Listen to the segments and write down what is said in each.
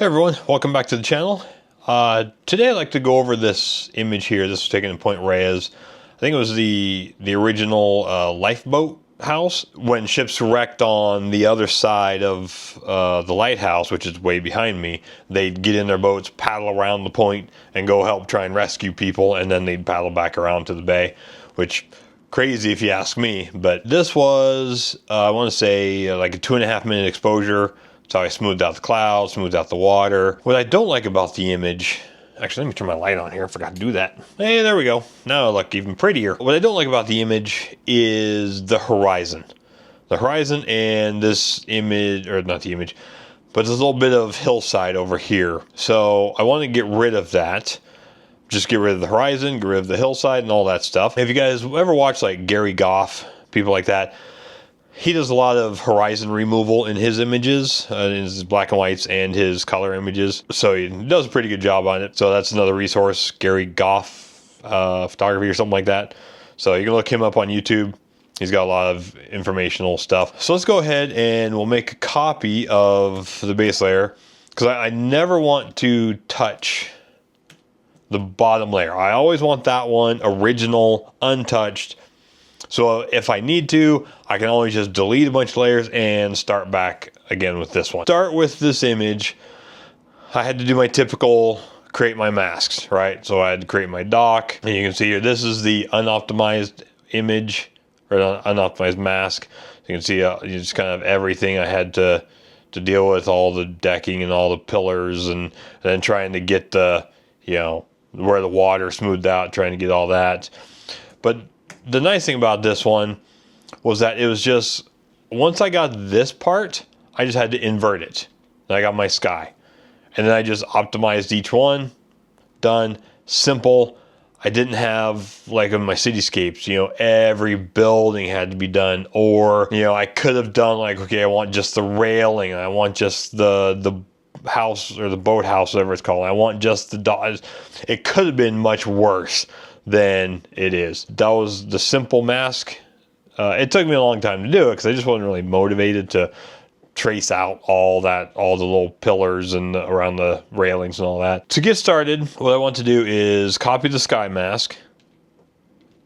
Hey everyone, welcome back to the channel. Today I'd like to go over this image here. This was taken in Point Reyes. I think it was the original lifeboat house. When ships wrecked on the other side of the lighthouse, which is way behind me, they'd get in their boats, paddle around the point, and go help try and rescue people, and then they'd paddle back around to the bay, which crazy if you ask me. But this was, I want to say, like a 2.5 minute exposure. So I smoothed out the clouds, smoothed out the water. What I don't like about the image, actually let me turn my light on here, I forgot to do that. Hey, there we go. Now I look even prettier. What I don't like about the image is the horizon. The horizon and this image, or not the image, but there's a little bit of hillside over here. So I want to get rid of that. Just get rid of the horizon, get rid of the hillside and all that stuff. If you guys ever watch like Gary Goff, people like that, he does a lot of horizon removal in his images, in his black and whites and his color images. So he does a pretty good job on it. So that's another resource, Gary Goff photography or something like that. So you can look him up on YouTube. He's got a lot of informational stuff. So let's go ahead and we'll make a copy of the base layer, because I never want to touch the bottom layer. I always want that one original, untouched. So if I need to, I can always just delete a bunch of layers and start back again with this one. Start with this image. I had to do my typical create my masks, right? So I had to create my dock. And you can see here, this is the unoptimized image or unoptimized mask. You can see just kind of everything I had to deal with, all the decking and all the pillars, and then trying to get the, you know, where the water smoothed out, trying to get all that. But the nice thing about this one was that it was just, once I got this part, I just had to invert it. And I got my sky. And then I just optimized each one. Done. Simple. I didn't have, like in my cityscapes, you know, every building had to be done. Or, you know, I could have done like, okay, I want just the railing. I want just the house or the boathouse, whatever it's called. I want just the dock. It could have been much worse than it is. That was the simple mask. It took me a long time to do it because I just wasn't really motivated to trace out all the little pillars and around the railings and all that. To get started, what I want to do is copy the sky mask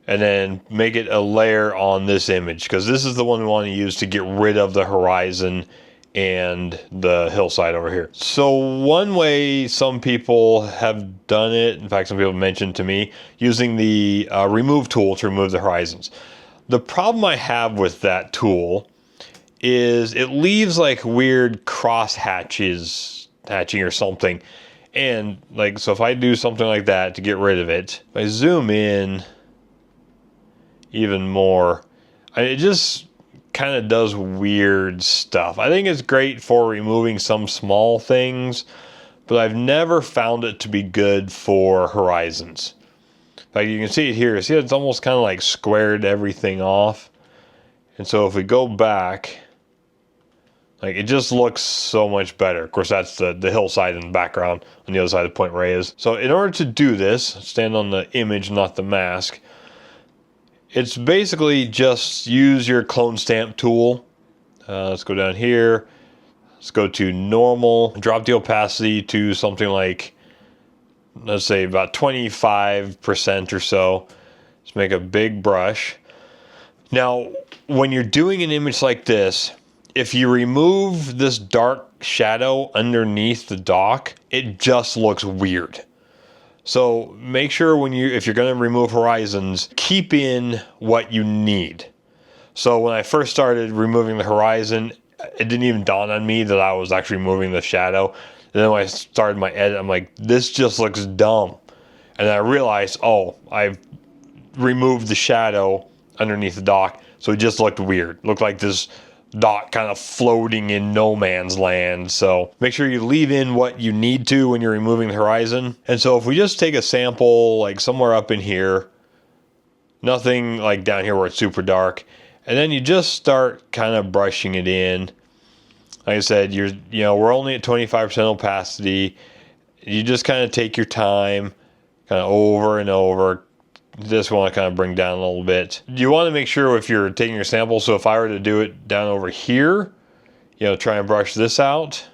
and then make it a layer on this image, because this is the one we want to use to get rid of the horizon and the hillside over here. So one way some people have done it, in fact some people mentioned to me, using the remove tool to remove the horizons. The problem I have with that tool is it leaves like weird cross hatching or something. And like, so if I do something like that to get rid of it, if I zoom in even more, it just kind of does weird stuff. I think it's great for removing some small things, but I've never found it to be good for horizons. Like you can see it here. See, it's almost kind of like squared everything off. And so if we go back, like it just looks so much better. Of course, that's the hillside in the background on the other side of Point Reyes. So in order to do this, stand on the image, not the mask. It's basically just use your clone stamp tool. Let's go down here. Let's go to normal. Drop the opacity to something like, let's say about 25% or so. Let's make a big brush. Now, when you're doing an image like this, if you remove this dark shadow underneath the dock, it just looks weird. So make sure if you're going to remove horizons, keep in what you need. So when I first started removing the horizon, it didn't even dawn on me that I was actually removing the shadow. And then when I started my edit, I'm like, this just looks dumb. And I realized, oh, I've removed the shadow underneath the dock, so it just looked weird. Looked like this dock kind of floating in no man's land. So make sure you leave in what you need to when you're removing the horizon. And so if we just take a sample like somewhere up in here, nothing like down here where it's super dark, and then you just start kind of brushing it in. Like I said, we're only at 25% opacity. You just kind of take your time, kind of over and over. Just want to kind of bring down a little bit. You want to make sure if you're taking your sample, so if I were to do it down over here, try and brush this out,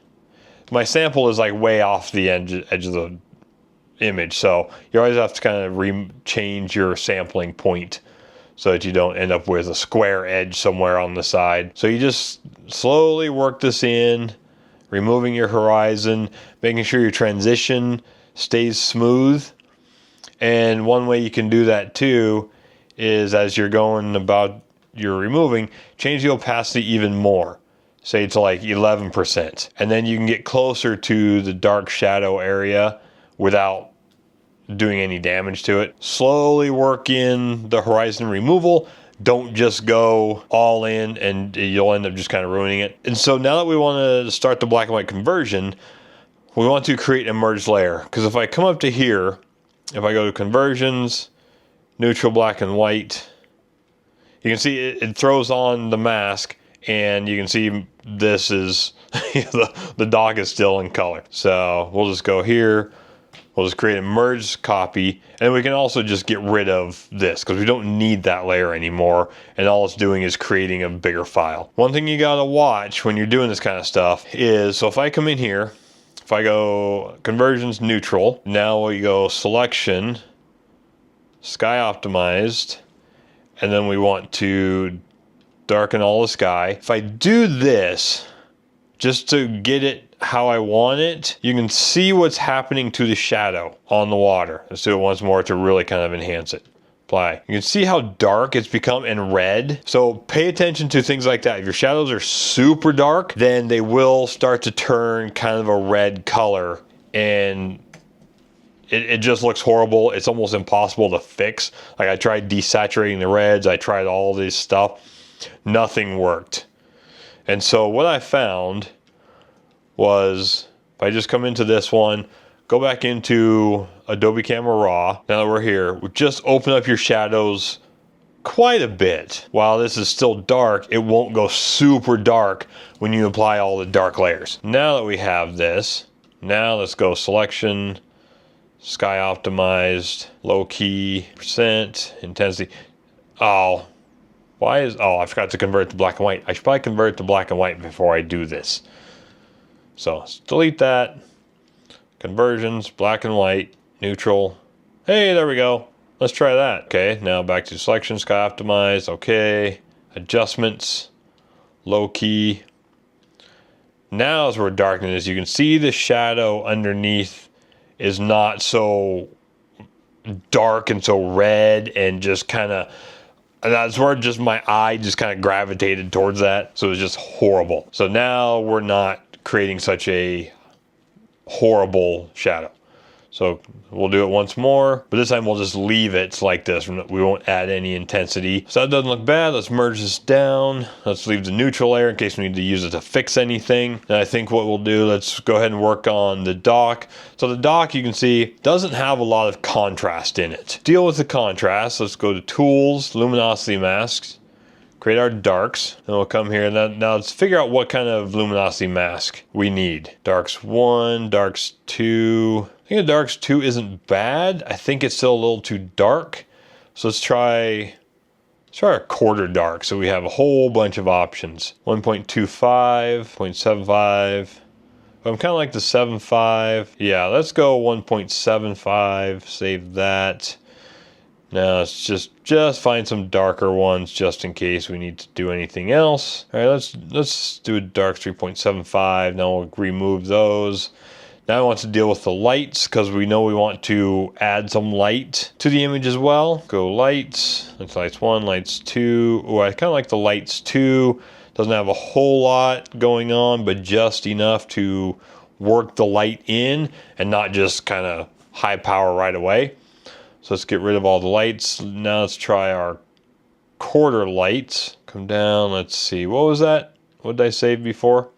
my sample is like way off the edge of the image. So you always have to kind of change your sampling point so that you don't end up with a square edge somewhere on the side. So you just slowly work this in, removing your horizon, making sure your transition stays smooth. And one way you can do that too is as you're going about you're removing, change the opacity even more. Say to like 11%. And then you can get closer to the dark shadow area without doing any damage to it. Slowly work in the horizon removal. Don't just go all in and you'll end up just kind of ruining it. And so now that we want to start the black and white conversion, we want to create a merged layer. Because if I come up to here, if I go to conversions, neutral, black and white, you can see it throws on the mask, and you can see this is, the dog is still in color. So we'll just go here, we'll just create a merged copy, and we can also just get rid of this because we don't need that layer anymore, and all it's doing is creating a bigger file. One thing you gotta watch when you're doing this kind of stuff is, so if I come in here, if I go conversions neutral, now we go selection, sky optimized, and then we want to darken all the sky. If I do this, just to get it how I want it, you can see what's happening to the shadow on the water. Let's do it once more to really kind of enhance it. Apply. You can see how dark it's become in red. So pay attention to things like that. If your shadows are super dark, then they will start to turn kind of a red color, and it just looks horrible. It's almost impossible to fix. Like I tried desaturating the reds, I tried all this stuff. Nothing worked. And so what I found was, if I just come into this one, go back into Adobe Camera Raw, now that we're here, just open up your shadows quite a bit. While this is still dark, it won't go super dark when you apply all the dark layers. Now that we have this, now let's go selection, sky optimized, low key, percent, intensity. Oh, I forgot to convert to black and white. I should probably convert to black and white before I do this. So let's delete that. Conversions, black and white, neutral. Hey, there we go. Let's try that. Okay, now back to selection, sky optimized. Okay, adjustments, low key. Now as we're darkening this, you can see the shadow underneath is not so dark and so red and just kind of, that's where just my eye just kind of gravitated towards that. So it was just horrible. So now we're not creating such a horrible shadow. So we'll do it once more, but this time we'll just leave it like this. We won't add any intensity. So that doesn't look bad. Let's merge this down. Let's leave the neutral layer in case we need to use it to fix anything. And I think what we'll do, let's go ahead and work on the dock. So the dock, you can see, doesn't have a lot of contrast in it. Deal with the contrast. Let's go to Tools, Luminosity Masks, create our darks, and we'll come here. Now let's figure out what kind of luminosity mask we need. Darks 1, darks 2. I think the darks 2 isn't bad. I think it's still a little too dark. So let's try a quarter dark. So we have a whole bunch of options. 1.25, 0.75. I'm kind of like the 7.5. Yeah, let's go 1.75, save that. Now let's just find some darker ones just in case we need to do anything else. All right, let's do a dark 3.75. Now we'll remove those. Now I want to deal with the lights because we know we want to add some light to the image as well. Go lights. That's lights 1, lights 2. Oh, I kind of like the lights 2. Doesn't have a whole lot going on, but just enough to work the light in and not just kind of high power right away. So let's get rid of all the lights. Now let's try our quarter lights. Come down, let's see. What was that? What did I save before?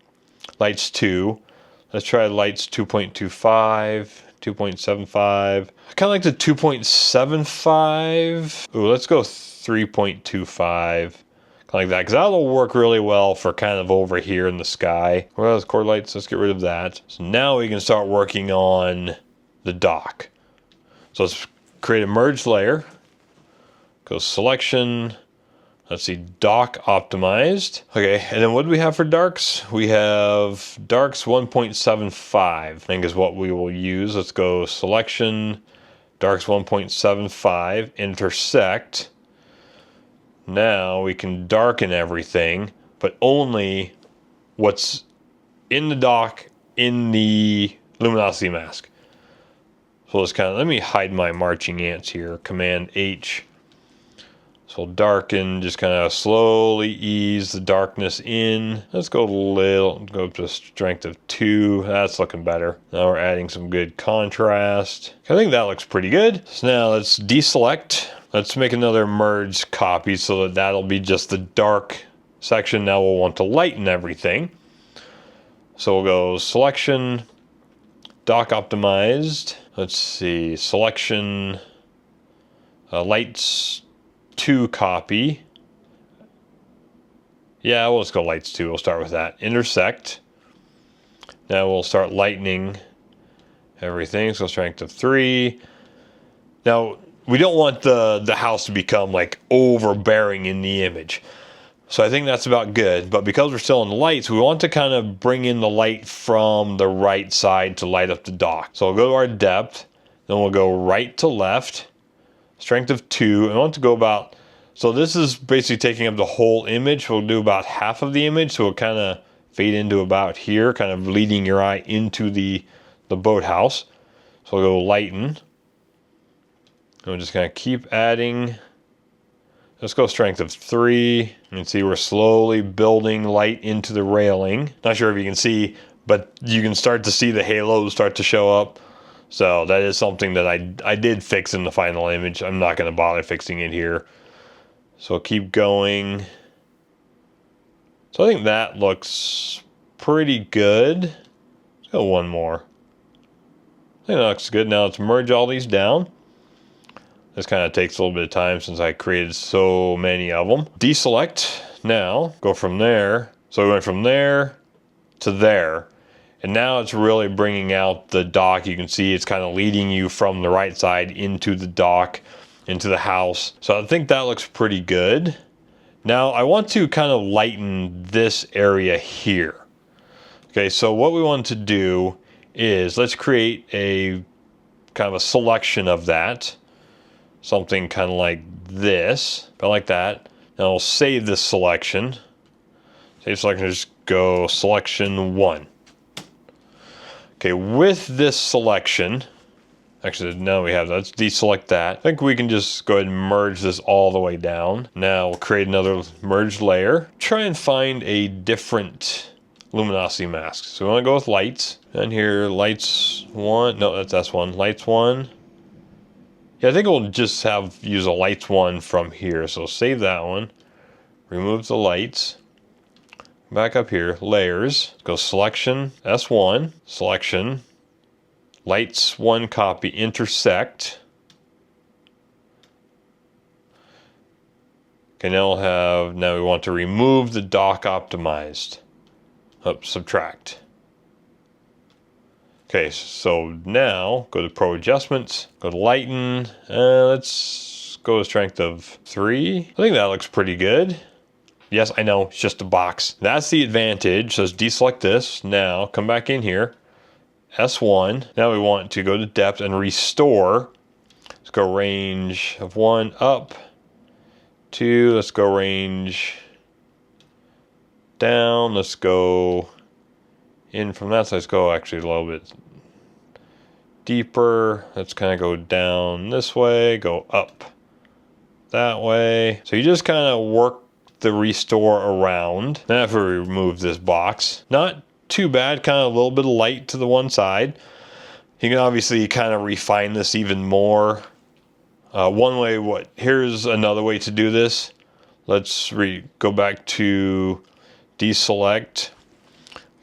Lights 2. Let's try lights 2.25, 2.75. I kind of like the 2.75. Ooh, let's go 3.25. Kind of like that, because that'll work really well for kind of over here in the sky. Well, those quarter lights, let's get rid of that. So now we can start working on the dock. So let's create a merged layer. Go selection, Let's see, dock optimized. Okay, and then what do we have for darks? We have darks 1.75, I think is what we will use. Let's go selection, darks 1.75, intersect. Now we can darken everything, but only what's in the dock in the luminosity mask. So let's let me hide my marching ants here. Command H. So darken, just kind of slowly ease the darkness in. Let's go go up to a strength of 2. That's looking better. Now we're adding some good contrast. I think that looks pretty good. So now let's deselect. Let's make another merge copy so that that'll be just the dark section. Now we'll want to lighten everything. So we'll go selection, dock optimized. Let's see, selection, lights 2 copy. Yeah, we'll just go lights 2. We'll start with that. Intersect. Now we'll start lightening everything. So strength of 3. Now we don't want the house to become like overbearing in the image. So I think that's about good. But because we're still in the lights, we want to kind of bring in the light from the right side to light up the dock. So we'll go to our depth. Then we'll go right to left. Strength of 2. I want to go about, so this is basically taking up the whole image. We'll do about half of the image, so it'll kind of fade into about here, kind of leading your eye into the boathouse. So we'll go lighten. And we're just going to keep adding. Let's go strength of 3. You can see we're slowly building light into the railing. Not sure if you can see, but you can start to see the halos start to show up. So that is something that I did fix in the final image. I'm not going to bother fixing it here. So keep going. So I think that looks pretty good. Let's go one more. I think that looks good. Now let's merge all these down. This kind of takes a little bit of time since I created so many of them. Deselect. Now go from there. So we went from there to there. And now it's really bringing out the dock. You can see it's kind of leading you from the right side into the dock, into the house. So I think that looks pretty good. Now I want to kind of lighten this area here. Okay, so what we want to do is let's create a kind of a selection of that. Something kind of like this, about like that. Now we'll save this selection. Save selection, just go selection 1. Okay, with this selection, actually now we have that. Let's deselect that. I think we can just go ahead and merge this all the way down. Now we'll create another merged layer. Try and find a different luminosity mask. So we want to go with lights. And here, lights 1. No, that's S1. Lights 1. Yeah, I think we'll just use a lights 1 from here. So save that one. Remove the lights. Back up here, layers, go selection, S1, selection, lights 1 copy, intersect. Okay, now we want to remove the dock optimized. Subtract. Okay, so now go to Pro Adjustments, go to Lighten, let's go to strength of 3. I think that looks pretty good. Yes, I know, it's just a box. That's the advantage. So let's deselect this. Now, come back in here. S1. Now we want to go to depth and restore. Let's go range of 1 up. 2, let's go range down. Let's go in from that side. Let's go actually a little bit deeper. Let's kind of go down this way, go up that way. So you just kind of work the restore around. Then after we remove this box, not too bad, kind of a little bit of light to the one side. You can obviously kind of refine this even more. One way, here's another way to do this. Let's go back to deselect.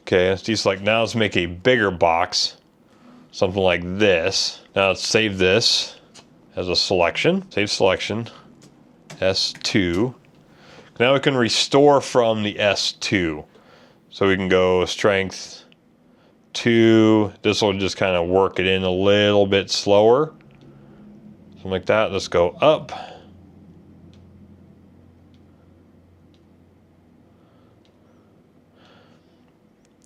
Okay, let's deselect. Now let's make a bigger box, something like this. Now let's save this as a selection. Save selection, S2. Now we can restore from the S2. So we can go strength 2. This will just kind of work it in a little bit slower. Something like that. Let's go up.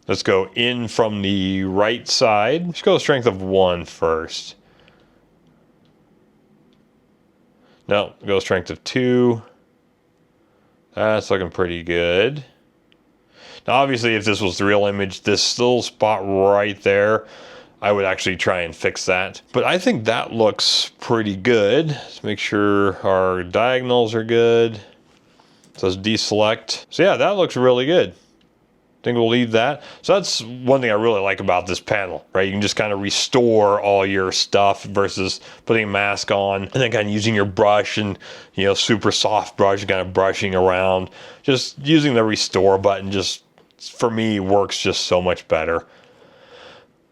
Let's go in from the right side. Let's go strength of 1 first. No, go strength of 2. That's looking pretty good. Now, obviously, if this was the real image, this little spot right there, I would actually try and fix that. But I think that looks pretty good. Let's make sure our diagonals are good. It says deselect. So yeah, that looks really good. I think we'll leave that. So that's one thing I really like about this panel, right? You can just kind of restore all your stuff versus putting a mask on and then kind of using your brush and, you know, super soft brush and kind of brushing around. Just using the restore button just, for me, works just so much better.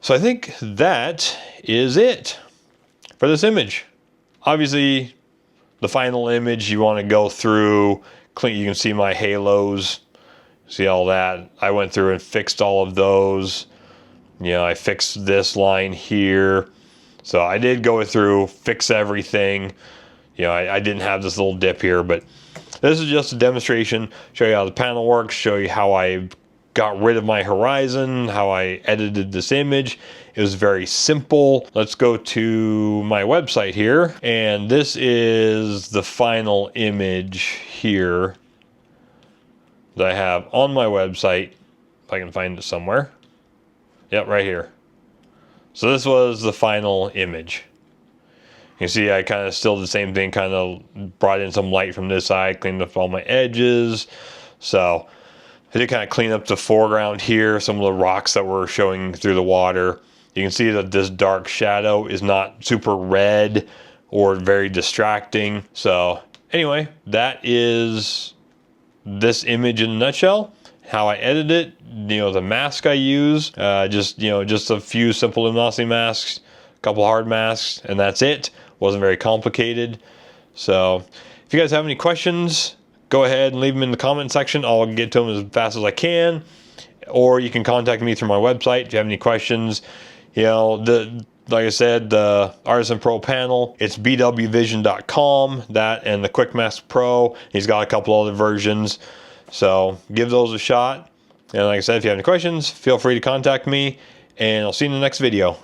So I think that is it for this image. Obviously, the final image, you want to go through, clean. You can see my halos. See all that. I went through and fixed all of those. You know, I fixed this line here. So I did go through, fix everything. You know, I didn't have this little dip here, but this is just a demonstration. Show you how the panel works, show you how I got rid of my horizon, how I edited this image. It was very simple. Let's go to my website here. And this is the final image here that I have on my website. If I can find it somewhere. Yep, right here. So this was the final image. You can see I kind of still did the same thing, kind of brought in some light from this side, cleaned up all my edges. So I did kind of clean up the foreground here, some of the rocks that were showing through the water. You can see that this dark shadow is not super red or very distracting. So anyway, that is this image in a nutshell. How I edit it, you know, the mask I use, just a few simple luminosity masks, a couple hard masks, and that's it. Wasn't very complicated. So if you guys have any questions, go ahead and leave them in the comment section. I'll get to them as fast as I can. Or you can contact me through my website if you have any questions. You know, like I said, the Artisan Pro panel, it's bwvision.com, that and the Quick Mask Pro. He's got a couple other versions. So give those a shot. And like I said, if you have any questions, feel free to contact me. And I'll see you in the next video.